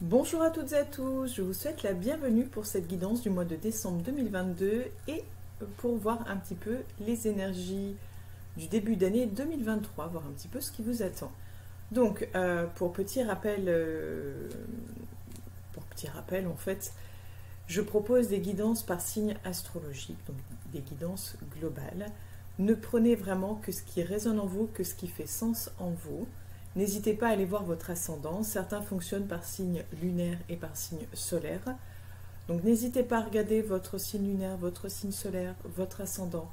Bonjour à toutes et à tous, je vous souhaite la bienvenue pour cette guidance du mois de décembre 2022 et pour voir un petit peu les énergies du début d'année 2023, voir un petit peu ce qui vous attend. Donc, pour petit rappel, en fait, je propose des guidances par signe astrologique, donc des guidances globales. Ne prenez vraiment que ce qui résonne en vous, que ce qui fait sens en vous. N'hésitez pas à aller voir votre ascendant. Certains fonctionnent par signe lunaire et par signe solaire. Donc n'hésitez pas à regarder votre signe lunaire, votre signe solaire, votre ascendant.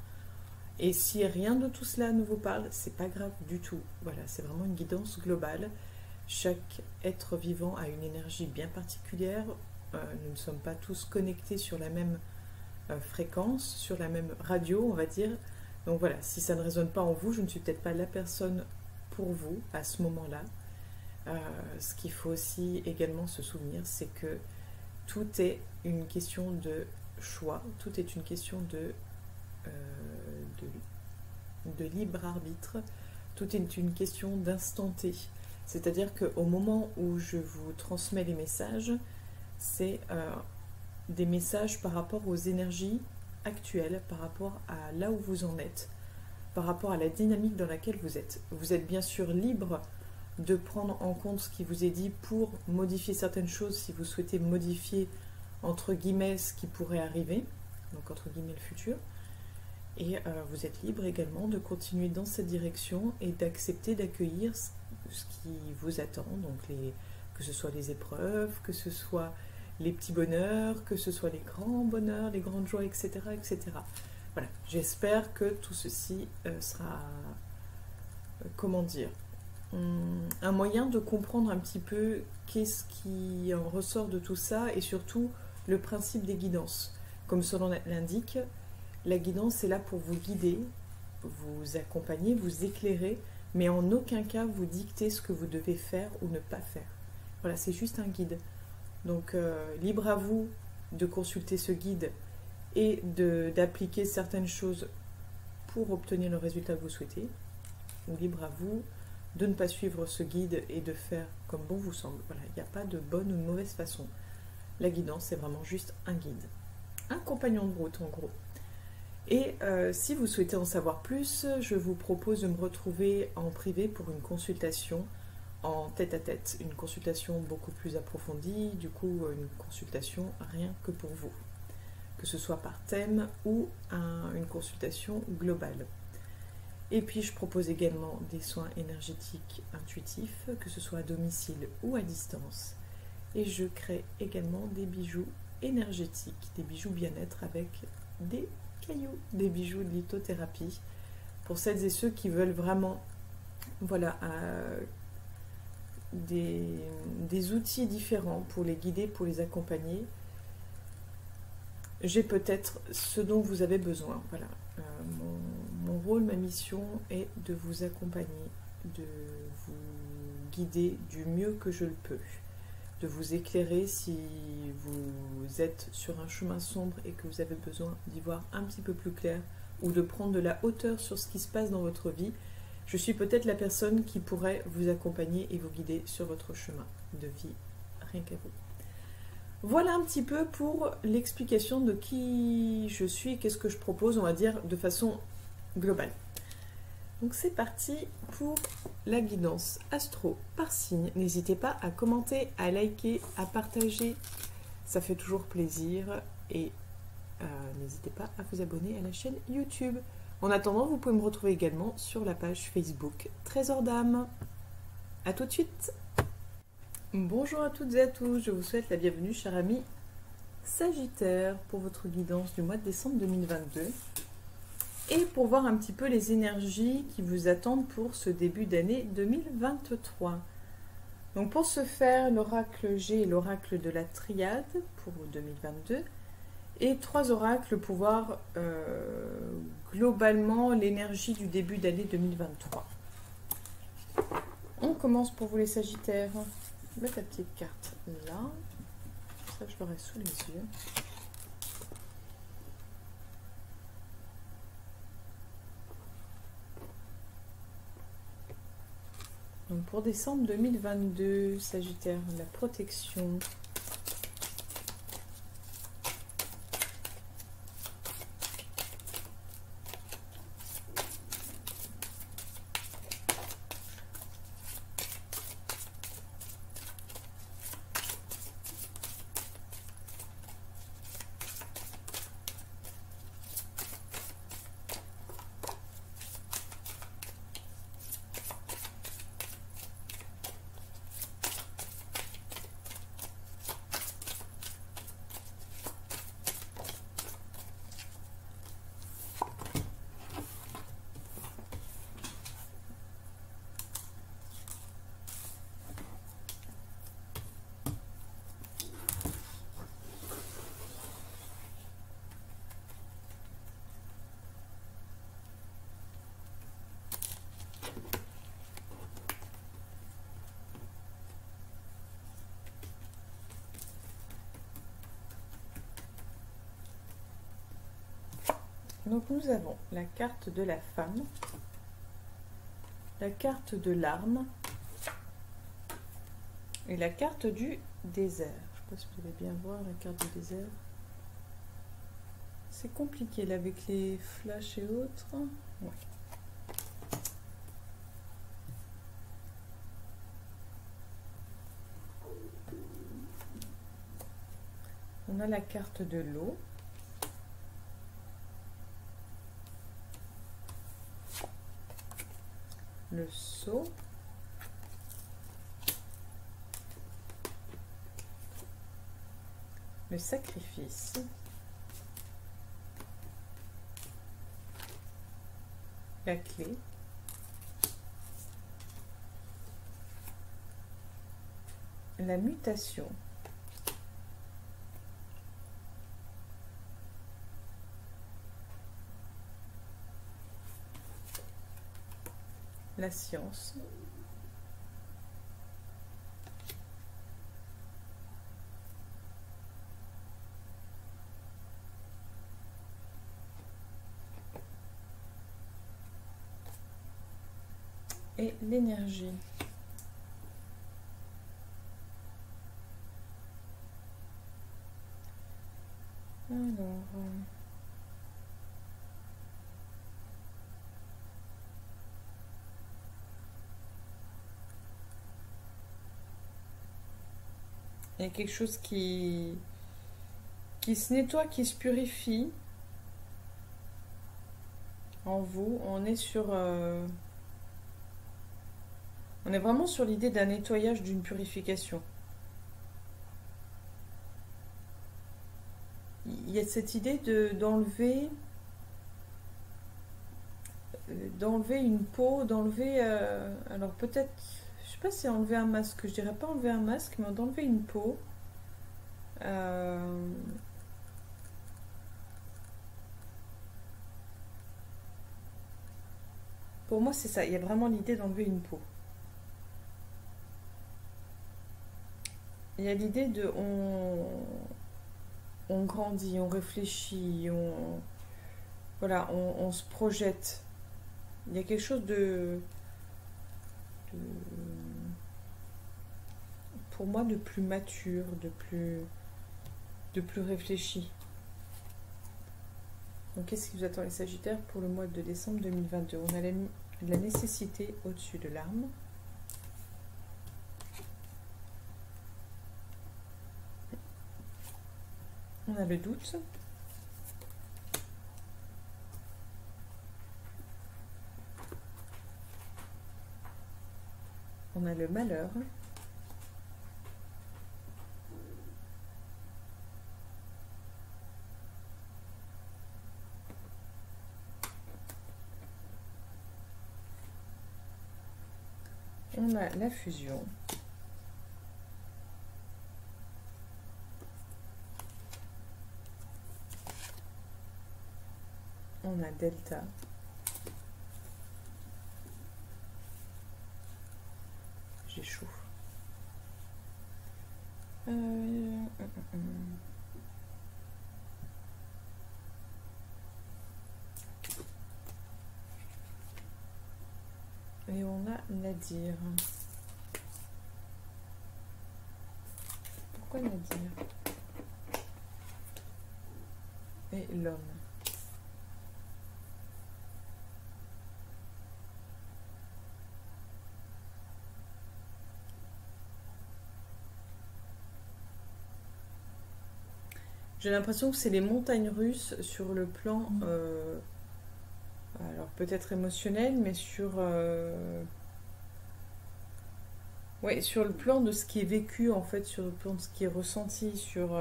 Et si rien de tout cela ne vous parle, c'est pas grave du tout. Voilà, c'est vraiment une guidance globale. Chaque être vivant a une énergie bien particulière. Nous ne sommes pas tous connectés sur la même fréquence, sur la même radio, on va dire. Donc voilà, si ça ne résonne pas en vous, je ne suis peut-être pas la personne pour vous à ce moment-là. Ce qu'il faut aussi également se souvenir, c'est que tout est une question de choix, tout est une question de libre arbitre, tout est une question d'instant T. C'est-à-dire qu'au moment où je vous transmets les messages, c'est des messages par rapport aux énergies actuelles, par rapport à là où vous en êtes, par rapport à la dynamique dans laquelle vous êtes. Vous êtes bien sûr libre de prendre en compte ce qui vous est dit pour modifier certaines choses si vous souhaitez modifier entre guillemets ce qui pourrait arriver, donc entre guillemets le futur. Et vous êtes libre également de continuer dans cette direction et d'accepter, d'accueillir ce qui vous attend, donc que ce soit les épreuves, que ce soit les petits bonheurs, que ce soit les grands bonheurs, les grandes joies, etc. etc. Voilà, j'espère que tout ceci sera, comment dire, un moyen de comprendre un petit peu qu'est-ce qui en ressort de tout ça et surtout le principe des guidances. Comme son nom l'indique, la guidance est là pour vous guider, vous accompagner, vous éclairer, mais en aucun cas vous dicter ce que vous devez faire ou ne pas faire. Voilà, c'est juste un guide. Donc libre à vous de consulter ce guide et d'appliquer certaines choses pour obtenir le résultat que vous souhaitez, ou libre à vous de ne pas suivre ce guide et de faire comme bon vous semble. Voilà, il n'y a pas de bonne ou de mauvaise façon. La guidance, c'est vraiment juste un guide. Un compagnon de route, en gros. Et si vous souhaitez en savoir plus, je vous propose de me retrouver en privé pour une consultation en tête-à-tête. Une consultation beaucoup plus approfondie, du coup une consultation rien que pour vous. Que ce soit par thème ou une consultation globale. Et puis je propose également des soins énergétiques intuitifs, que ce soit à domicile ou à distance. Et je crée également des bijoux énergétiques, des bijoux bien-être avec des cailloux, des bijoux de lithothérapie. Pour celles et ceux qui veulent vraiment, voilà, des outils différents pour les guider, pour les accompagner. J'ai peut-être ce dont vous avez besoin. Voilà. Mon rôle, ma mission est de vous accompagner, de vous guider du mieux que je le peux, de vous éclairer si vous êtes sur un chemin sombre et que vous avez besoin d'y voir un petit peu plus clair ou de prendre de la hauteur sur ce qui se passe dans votre vie. Je suis peut-être la personne qui pourrait vous accompagner et vous guider sur votre chemin de vie, rien qu'à vous. Voilà un petit peu pour l'explication de qui je suis et qu'est-ce que je propose, on va dire, de façon globale. Donc c'est parti pour la guidance astro par signe. N'hésitez pas à commenter, à liker, à partager, ça fait toujours plaisir. Et n'hésitez pas à vous abonner à la chaîne YouTube. En attendant, vous pouvez me retrouver également sur la page Facebook Trésor d'âme. A tout de suite. Bonjour à toutes et à tous, je vous souhaite la bienvenue, chers amis Sagittaire, pour votre guidance du mois de décembre 2022 et pour voir un petit peu les énergies qui vous attendent pour ce début d'année 2023. Donc pour ce faire, l'oracle G et l'oracle de la triade pour 2022 et 3 oracles pour voir globalement l'énergie du début d'année 2023. On commence pour vous les Sagittaires. Mettre la petite carte là, ça je l'aurai sous les yeux. Donc pour décembre 2022, Sagittaire, la protection. Donc nous avons la carte de la femme, la carte de l'arme et la carte du désert. Je ne sais pas si vous allez bien voir la carte du désert. C'est compliqué là avec les flashs et autres. Ouais. On a la carte de l'eau. Le sceau, le sacrifice, la clé, la mutation, la science, et l'énergie. Alors, il y a quelque chose qui se nettoie, qui se purifie en vous. On est sur... on est vraiment sur l'idée d'un nettoyage, d'une purification. Il y a cette idée d'enlever une peau, d'enlever... alors peut-être... Je sais pas si enlever un masque. Je dirais pas enlever un masque, mais d'enlever une peau. Pour moi, c'est ça. Il y a vraiment l'idée d'enlever une peau. Il y a l'idée de... On grandit, on réfléchit, voilà, on se projette. Il y a quelque chose pour moi, de plus mature, de plus réfléchi. Donc, qu'est-ce qui vous attend les Sagittaires pour le mois de décembre 2022? On a la nécessité au-dessus de l'arme. On a le doute. On a le malheur. On a la fusion. On a delta. J'échoue. Et on a Nadir. Pourquoi Nadir? Et l'homme. J'ai l'impression que c'est les montagnes russes sur le plan, alors peut-être émotionnel, mais sur, ouais, sur le plan de ce qui est vécu en fait, sur le plan de ce qui est ressenti, sur,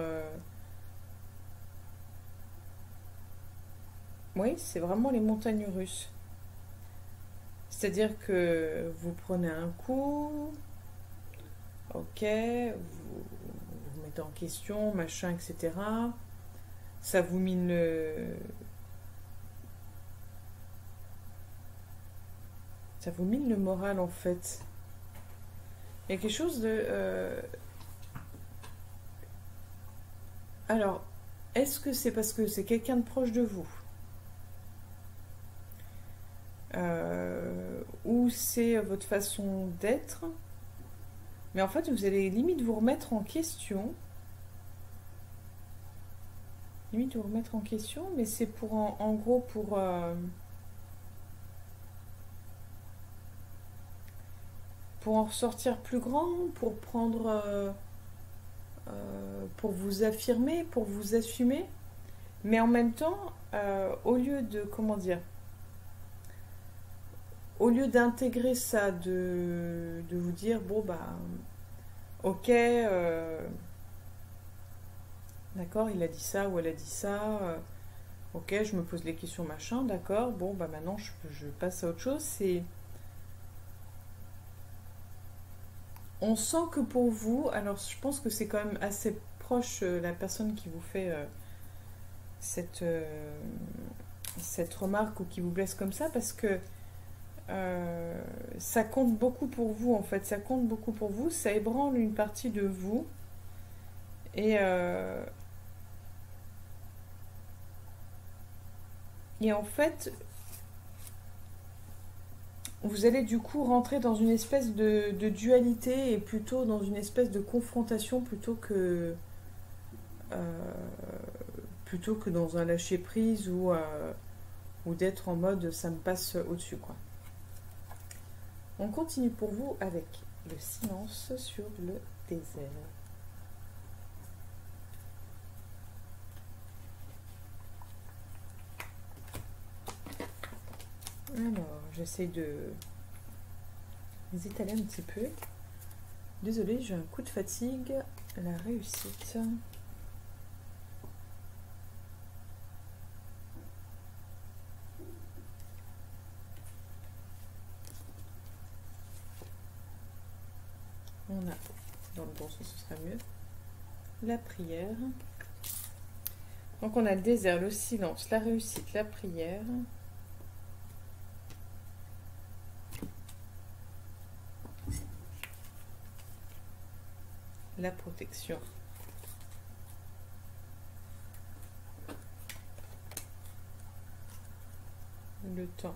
oui, c'est vraiment les montagnes russes. C'est-à-dire que vous prenez un coup, ok, vous mettez en question, machin, etc. Ça vous mine ça vous mine le moral en fait. Il y a quelque chose de... Alors, est-ce que c'est parce que c'est quelqu'un de proche de vous? Ou c'est votre façon d'être? Mais en fait, vous allez limite vous remettre en question. Limite vous remettre en question, mais c'est pour en gros pour en ressortir plus grand, pour prendre, pour vous affirmer, pour vous assumer. Mais en même temps, au lieu de, comment dire, au lieu d'intégrer ça, de vous dire, bon, bah, ok, d'accord, il a dit ça ou elle a dit ça, ok, je me pose les questions, machin, d'accord, bon, bah maintenant je passe à autre chose. C'est... On sent que pour vous, alors je pense que c'est quand même assez proche la personne qui vous fait cette, cette remarque ou qui vous blesse comme ça, parce que ça compte beaucoup pour vous en fait, ça compte beaucoup pour vous, ça ébranle une partie de vous et et en fait vous allez du coup rentrer dans une espèce de dualité et plutôt dans une espèce de confrontation euh, plutôt que dans un lâcher prise ou d'être en mode ça me passe au-dessus quoi. On continue pour vous avec le silence sur le désert. Alors, j'essaie de les étaler un petit peu. Désolée, j'ai un coup de fatigue. La réussite. On a, dans le bon sens, ce sera mieux, la prière. Donc on a le désert, le silence, la réussite, la prière. La protection. Le temps.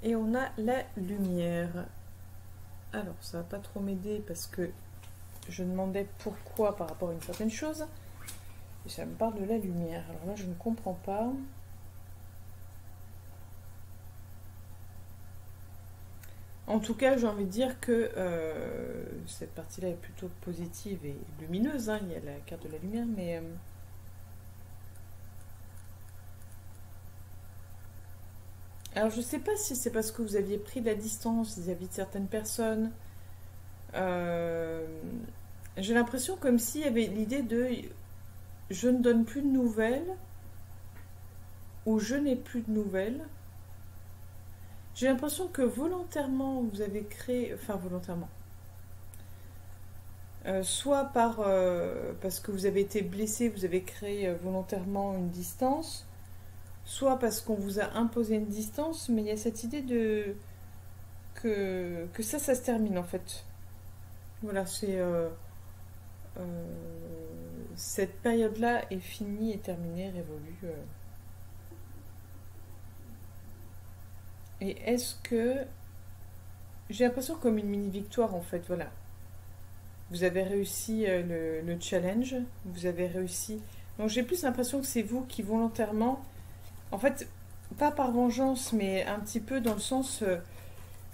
Et on a la lumière. Alors, ça va pas trop m'aider parce que je demandais pourquoi par rapport à une certaine chose. Et ça me parle de la lumière. Alors là, je ne comprends pas. En tout cas, j'ai envie de dire que cette partie-là est plutôt positive et lumineuse. Hein. Il y a la carte de la lumière, mais... Alors, je ne sais pas si c'est parce que vous aviez pris de la distance vis-à-vis de certaines personnes. J'ai l'impression comme s'il y avait l'idée de je ne donne plus de nouvelles ou je n'ai plus de nouvelles. J'ai l'impression que volontairement vous avez créé, enfin volontairement, soit parce que vous avez été blessé, vous avez créé volontairement une distance, soit parce qu'on vous a imposé une distance, mais il y a cette idée que ça se termine en fait. Voilà, c'est cette période-là est finie et terminée, révolue. Et est-ce que j'ai l'impression comme une mini victoire en fait, voilà. Vous avez réussi le challenge, vous avez réussi. Donc j'ai plus l'impression que c'est vous qui volontairement, en fait, pas par vengeance, mais un petit peu dans le sens,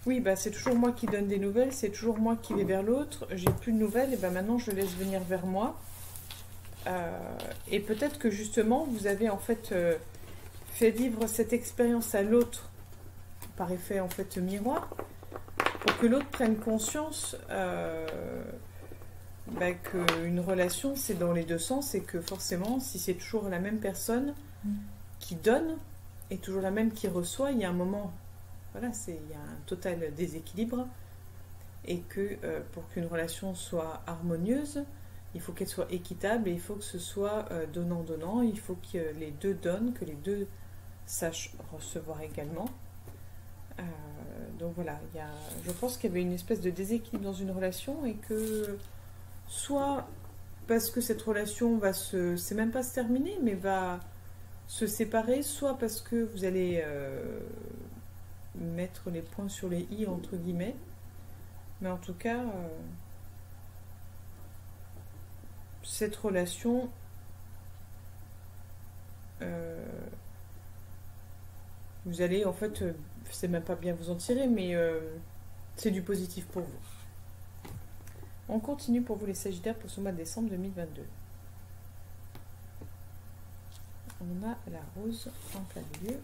oui, bah c'est toujours moi qui donne des nouvelles, c'est toujours moi qui vais vers l'autre. J'ai plus de nouvelles, et ben maintenant je laisse venir vers moi. Et peut-être que justement vous avez en fait fait vivre cette expérience à l'autre par effet en fait miroir, pour que l'autre prenne conscience bah, qu'une relation c'est dans les deux sens et que forcément si c'est toujours la même personne qui donne et toujours la même qui reçoit, il y a un moment, voilà, il y a un total déséquilibre et que pour qu'une relation soit harmonieuse, il faut qu'elle soit équitable et il faut que ce soit donnant-donnant, il faut que les deux donnent, que les deux sachent recevoir également. Donc voilà, je pense qu'il y avait une espèce de déséquilibre dans une relation et que soit parce que cette relation c'est même pas se terminer, mais va se séparer, soit parce que vous allez mettre les points sur les i entre guillemets. Mais en tout cas, cette relation, vous allez en fait, c'est même pas bien vous en tirer, mais c'est du positif pour vous. On continue pour vous les Sagittaires pour ce mois de décembre 2022. On a la rose en plein milieu.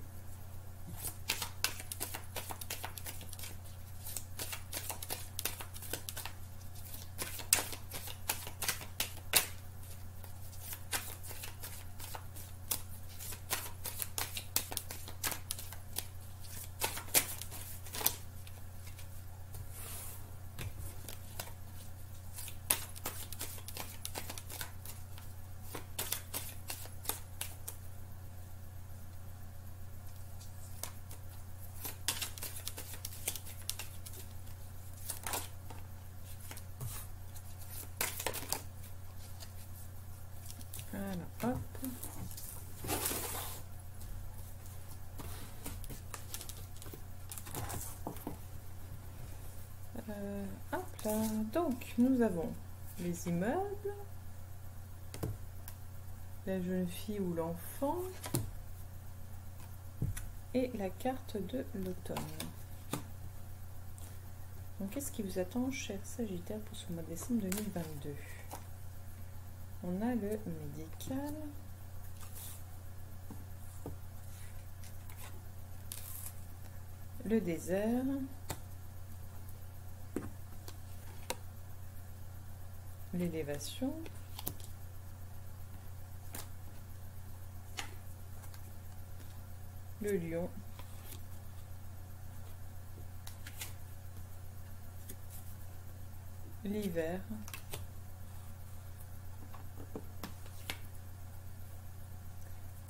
Voilà, hop. Hop là. Donc, nous avons les immeubles, la jeune fille ou l'enfant et la carte de l'automne. Donc, qu'est-ce qui vous attend, cher Sagittaire, pour ce mois de décembre 2022 ? On a le médical, le désert, l'élévation, le lion, l'hiver,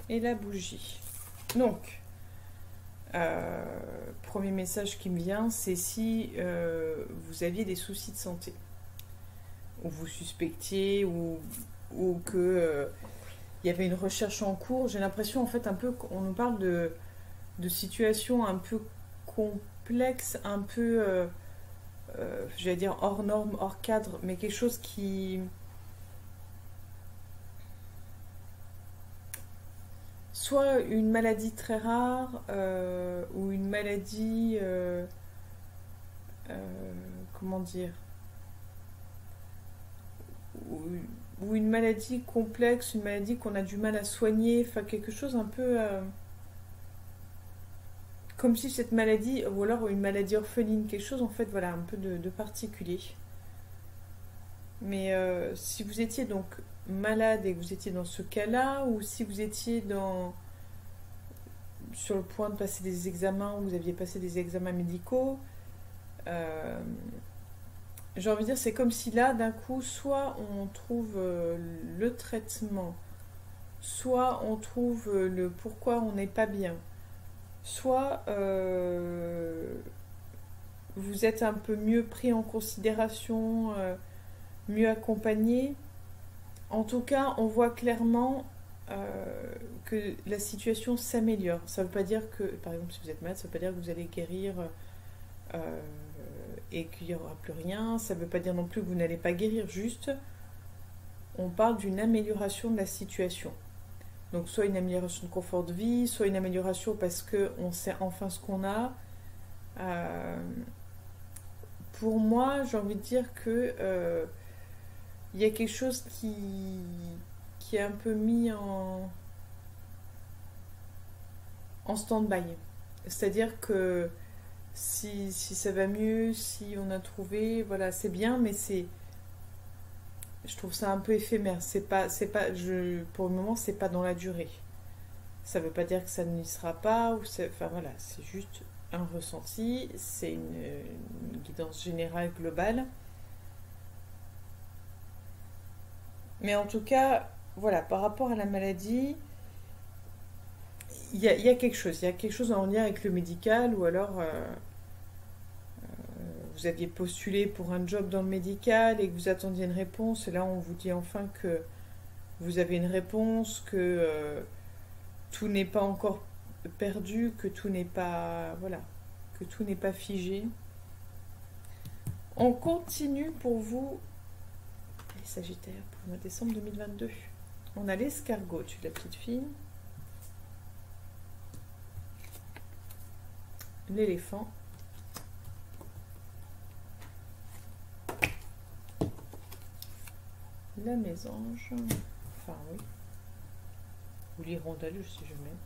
et la bougie. Donc, premier message qui me vient, c'est si vous aviez des soucis de santé, ou vous suspectiez, ou que il y avait une recherche en cours. J'ai l'impression en fait un peu qu'on nous parle de situations un peu complexes, un peu, j'allais dire hors norme, hors cadre, mais quelque chose qui... Soit une maladie très rare, ou une maladie... comment dire, ou une maladie complexe, une maladie qu'on a du mal à soigner, enfin quelque chose un peu comme si cette maladie, ou alors une maladie orpheline, quelque chose en fait, voilà, un peu de particulier. Mais si vous étiez donc malade et que vous étiez dans ce cas-là, ou si vous étiez sur le point de passer des examens, ou vous aviez passé des examens médicaux, j'ai envie de dire, c'est comme si là, d'un coup, soit on trouve le traitement, soit on trouve le pourquoi on n'est pas bien, soit vous êtes un peu mieux pris en considération, mieux accompagné. En tout cas, on voit clairement que la situation s'améliore. Ça ne veut pas dire que, par exemple, si vous êtes malade, ça ne veut pas dire que vous allez guérir euh, et qu'il n'y aura plus rien. Ça ne veut pas dire non plus que vous n'allez pas guérir. Juste, on parle d'une amélioration de la situation. Donc, soit une amélioration de confort de vie, soit une amélioration parce qu'on sait enfin ce qu'on a. Pour moi, j'ai envie de dire que il y a quelque chose qui est un peu mis en stand-by. C'est-à-dire que si ça va mieux, si on a trouvé, voilà, c'est bien, mais je trouve ça un peu éphémère. Pour le moment, c'est pas dans la durée. Ça veut pas dire que ça n'y sera pas, enfin voilà, c'est juste un ressenti, c'est une guidance générale globale. Mais en tout cas, voilà, par rapport à la maladie, il y a quelque chose en lien avec le médical, ou alors vous aviez postulé pour un job dans le médical et que vous attendiez une réponse, et là on vous dit enfin que vous avez une réponse, que tout n'est pas encore perdu, que tout n'est pas, voilà, que tout n'est pas figé. On continue pour vous, les Sagittaires, pour le mois de décembre 2022. On a l'escargot au-dessus de la petite fille, l'éléphant, la mésange, enfin oui, ou l'hirondelle, je sais jamais.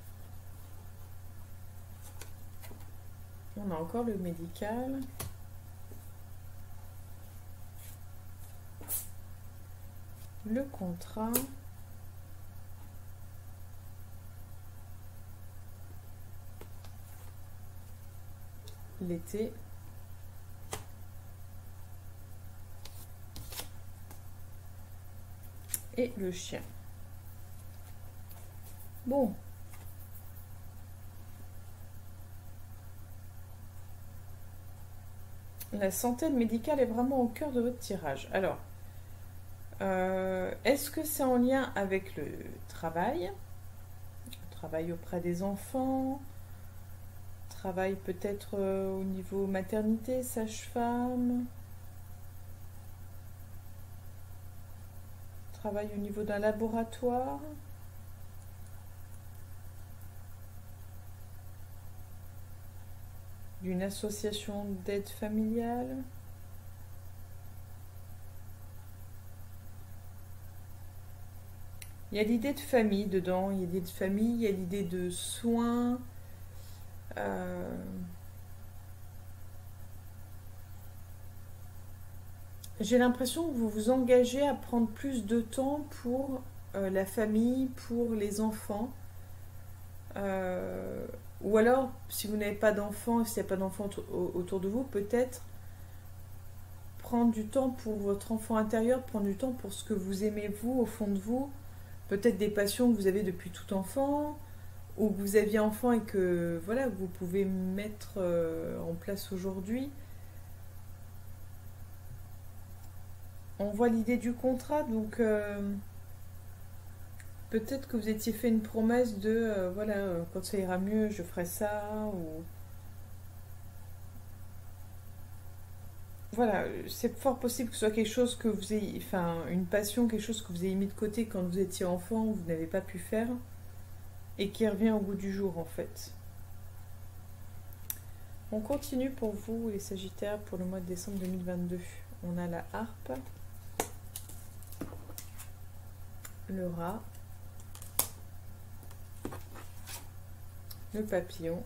On a encore le médical, le contrat, l'été, et le chien. Bon. La santé médicale est vraiment au cœur de votre tirage. Alors, est-ce que c'est en lien avec le travail auprès des enfants, travail peut-être au niveau maternité, sage-femme, travail au niveau d'un laboratoire, d'une association d'aide familiale? Il y a l'idée de famille dedans, il y a l'idée de famille, il y a l'idée de soins. J'ai l'impression que vous vous engagez à prendre plus de temps pour la famille, pour les enfants. Ou alors, si vous n'avez pas d'enfants, s'il n'y a pas d'enfants autour de vous, peut-être prendre du temps pour votre enfant intérieur, prendre du temps pour ce que vous aimez vous, au fond de vous. Peut-être des passions que vous avez depuis tout enfant, ou que vous aviez enfant et que voilà, vous pouvez mettre en place aujourd'hui. On voit l'idée du contrat, donc peut-être que vous étiez fait une promesse de voilà, quand ça ira mieux, je ferai ça, ou voilà, c'est fort possible que ce soit quelque chose que vous ayez, enfin, une passion, quelque chose que vous ayez mis de côté quand vous étiez enfant, vous n'avez pas pu faire, et qui revient au goût du jour en fait. On continue pour vous, les Sagittaires, pour le mois de décembre 2022. On a la harpe, le rat, le papillon,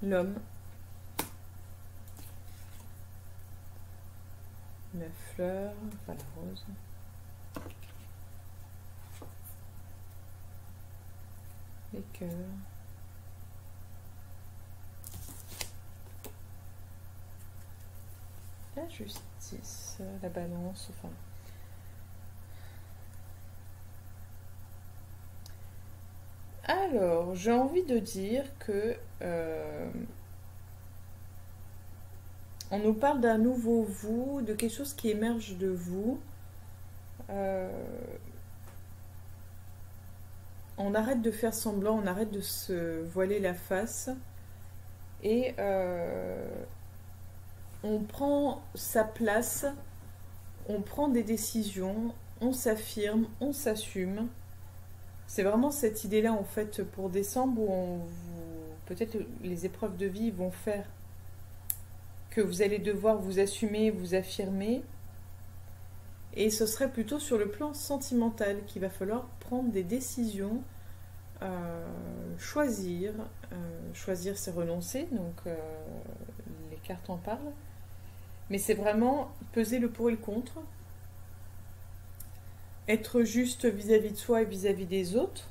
l'homme, la fleur, enfin la rose, les cœurs, la justice, la balance, enfin. Alors, j'ai envie de dire que on nous parle d'un nouveau vous, de quelque chose qui émerge de vous. On arrête de faire semblant, on arrête de se voiler la face et on prend sa place, on prend des décisions, on s'affirme, on s'assume. C'est vraiment cette idée-là en fait pour décembre où peut-être les épreuves de vie vont faire que vous allez devoir vous assumer, vous affirmer. Et ce serait plutôt sur le plan sentimental qu'il va falloir prendre des décisions, choisir. Choisir, c'est renoncer, donc les cartes en parlent. Mais c'est vraiment peser le pour et le contre. Être juste vis-à-vis de soi et vis-à-vis des autres.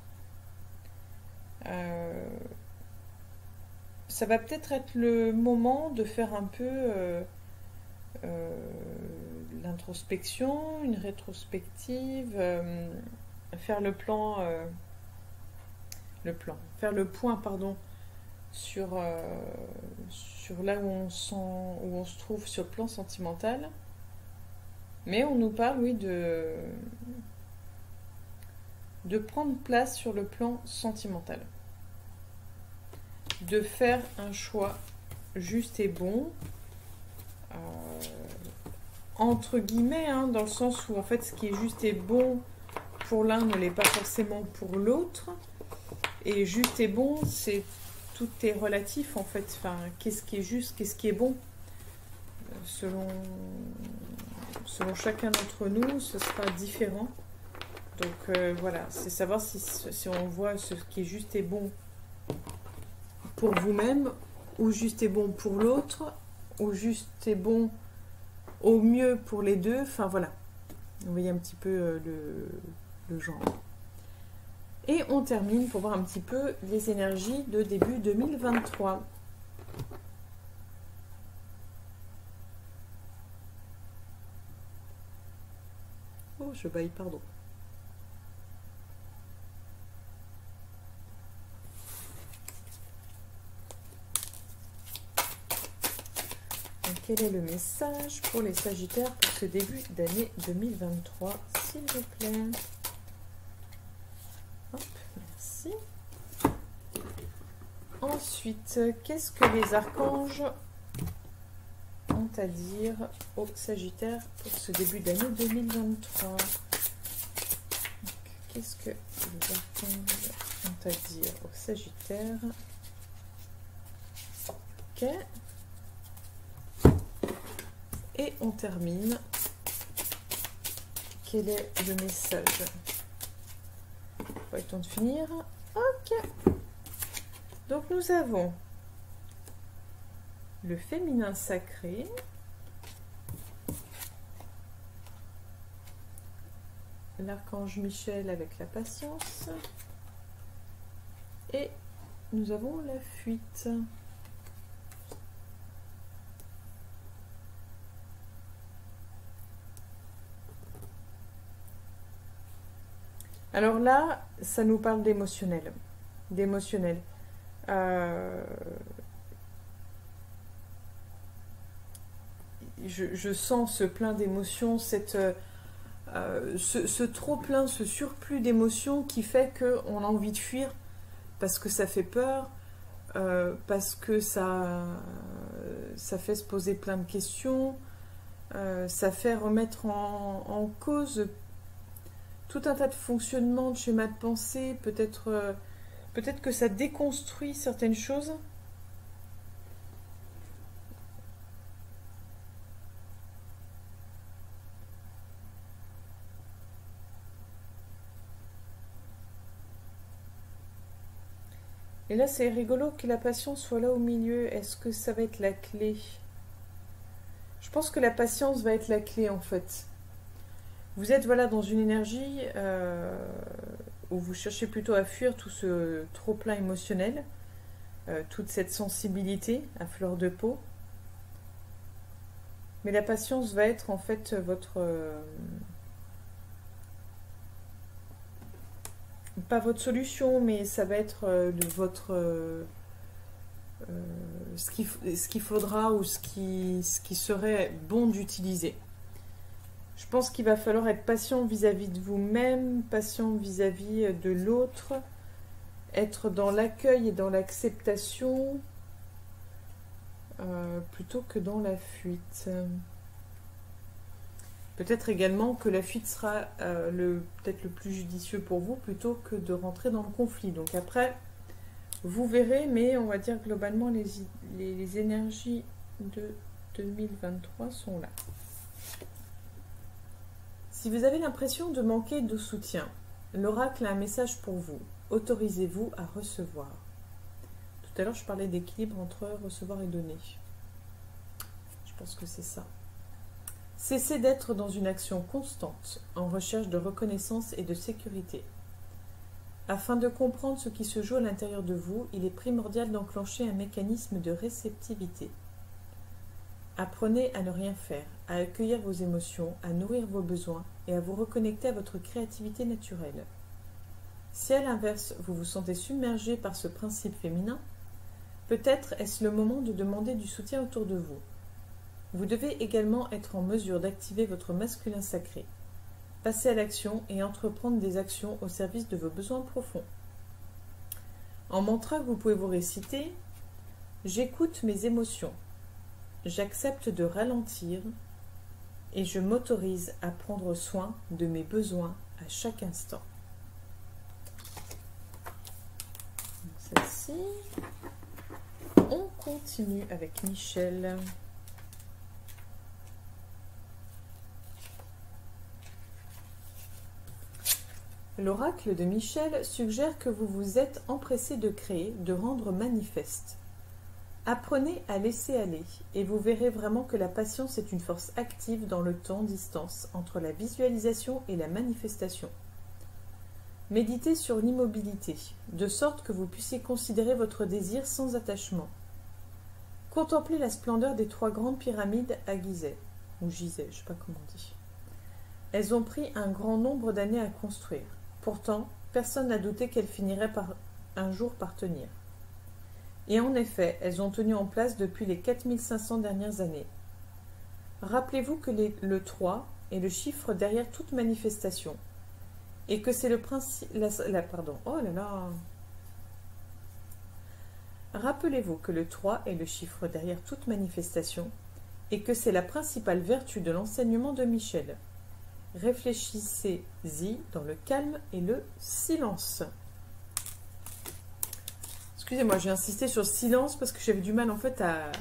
Ça va peut-être être le moment de faire un peu l'introspection, une rétrospective, faire le faire le point, pardon, sur là où on se trouve sur le plan sentimental. Mais on nous parle, oui, de prendre place sur le plan sentimental. De faire un choix juste et bon, entre guillemets, hein, dans le sens où en fait ce qui est juste et bon pour l'un ne l'est pas forcément pour l'autre. Et juste et bon, c'est tout est relatif en fait. Enfin, qu'est-ce qui est juste, qu'est-ce qui est bon selon chacun d'entre nous, ce sera différent. Donc voilà, c'est savoir si on voit ce qui est juste et bon pour vous-même, ou juste et bon pour l'autre, ou juste et bon au mieux pour les deux. Enfin voilà, vous voyez un petit peu le genre. Et on termine pour voir un petit peu les énergies de début 2023. Oh, je baille, pardon. Donc, quel est le message pour les Sagittaires pour ce début d'année 2023, s'il vous plaît? Hop, merci. Ensuite, qu'est-ce que les archanges ont à dire aux Sagittaires pour ce début d'année 2023? Qu'est-ce que les archanges ont à dire aux Sagittaires? Ok. Et on termine. Quel est le message? Pas le temps de finir. Ok. Donc nous avons le féminin sacré, l'archange Michel avec la patience, et nous avons la fuite. Alors là, ça nous parle d'émotionnel. D'émotionnel. Je sens ce plein d'émotions, ce trop plein, ce surplus d'émotions qui fait qu'on a envie de fuir parce que ça fait peur, parce que ça fait se poser plein de questions, ça fait remettre en cause tout un tas de fonctionnements, de schémas de pensée, peut-être que ça déconstruit certaines choses. Et là, c'est rigolo que la patience soit là au milieu. Est-ce que ça va être la clé? Je pense que la patience va être la clé, en fait. Vous êtes voilà, dans une énergie où vous cherchez plutôt à fuir tout ce trop-plein émotionnel, toute cette sensibilité à fleur de peau. Mais la patience va être en fait votre pas votre solution, mais ça va être de votre ce qu'il faudra ou ce qui serait bon d'utiliser. Je pense qu'il va falloir être patient vis-à-vis de vous-même, patient vis-à-vis de l'autre, être dans l'accueil et dans l'acceptation plutôt que dans la fuite. Peut-être également que la fuite sera peut-être le plus judicieux pour vous plutôt que de rentrer dans le conflit. Donc après, vous verrez, mais on va dire globalement les énergies de 2023 sont là. Si vous avez l'impression de manquer de soutien, l'oracle a un message pour vous. Autorisez-vous à recevoir. Tout à l'heure, je parlais d'équilibre entre recevoir et donner. Je pense que c'est ça. Cessez d'être dans une action constante, en recherche de reconnaissance et de sécurité. Afin de comprendre ce qui se joue à l'intérieur de vous, il est primordial d'enclencher un mécanisme de réceptivité. Apprenez à ne rien faire, à accueillir vos émotions, à nourrir vos besoins et à vous reconnecter à votre créativité naturelle. Si à l'inverse, vous vous sentez submergé par ce principe féminin, peut-être est-ce le moment de demander du soutien autour de vous. Vous devez également être en mesure d'activer votre masculin sacré. Passez à l'action et entreprendre des actions au service de vos besoins profonds. En mantra, vous pouvez vous réciter « J'écoute mes émotions, j'accepte de ralentir et je m'autorise à prendre soin de mes besoins à chaque instant. » Celle-ci. On continue avec Michel. L'oracle de Michel suggère que vous vous êtes empressé de créer, de rendre manifeste. Apprenez à laisser aller et vous verrez vraiment que la patience est une force active dans le temps-distance entre la visualisation et la manifestation. Méditez sur l'immobilité, de sorte que vous puissiez considérer votre désir sans attachement. Contemplez la splendeur des 3 grandes pyramides à Gizeh, ou Gizeh, je ne sais pas comment on dit. Elles ont pris un grand nombre d'années à construire. Pourtant, personne n'a douté qu'elles finiraient un jour par tenir. Et en effet, elles ont tenu en place depuis les 4500 dernières années. Rappelez-vous que le 3 est le chiffre derrière toute manifestation, et que c'est le principe... Rappelez-vous que le 3 est le chiffre derrière toute manifestation, et que c'est la principale vertu de l'enseignement de Michel. Réfléchissez-y dans le calme et le silence. Excusez-moi, j'ai insisté sur le silence parce que j'avais du mal en fait à...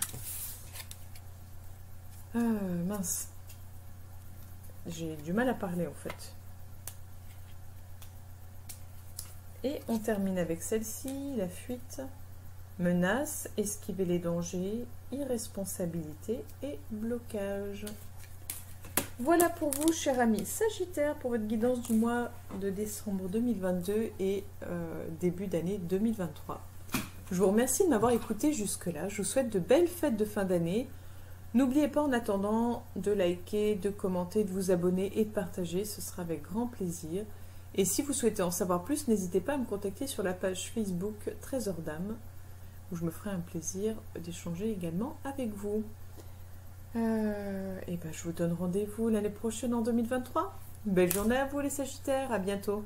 mince. J'ai du mal à parler en fait. Et on termine avec celle-ci, la fuite. Menace, esquiver les dangers, irresponsabilité et blocage. Voilà pour vous, cher ami Sagittaire, pour votre guidance du mois de décembre 2022 et début d'année 2023. Je vous remercie de m'avoir écouté jusque-là. Je vous souhaite de belles fêtes de fin d'année. N'oubliez pas en attendant de liker, de commenter, de vous abonner et de partager. Ce sera avec grand plaisir. Et si vous souhaitez en savoir plus, n'hésitez pas à me contacter sur la page Facebook Trésor d'âme, où je me ferai un plaisir d'échanger également avec vous. Et ben, je vous donne rendez-vous l'année prochaine en 2023. Belle journée à vous les Sagittaires, à bientôt.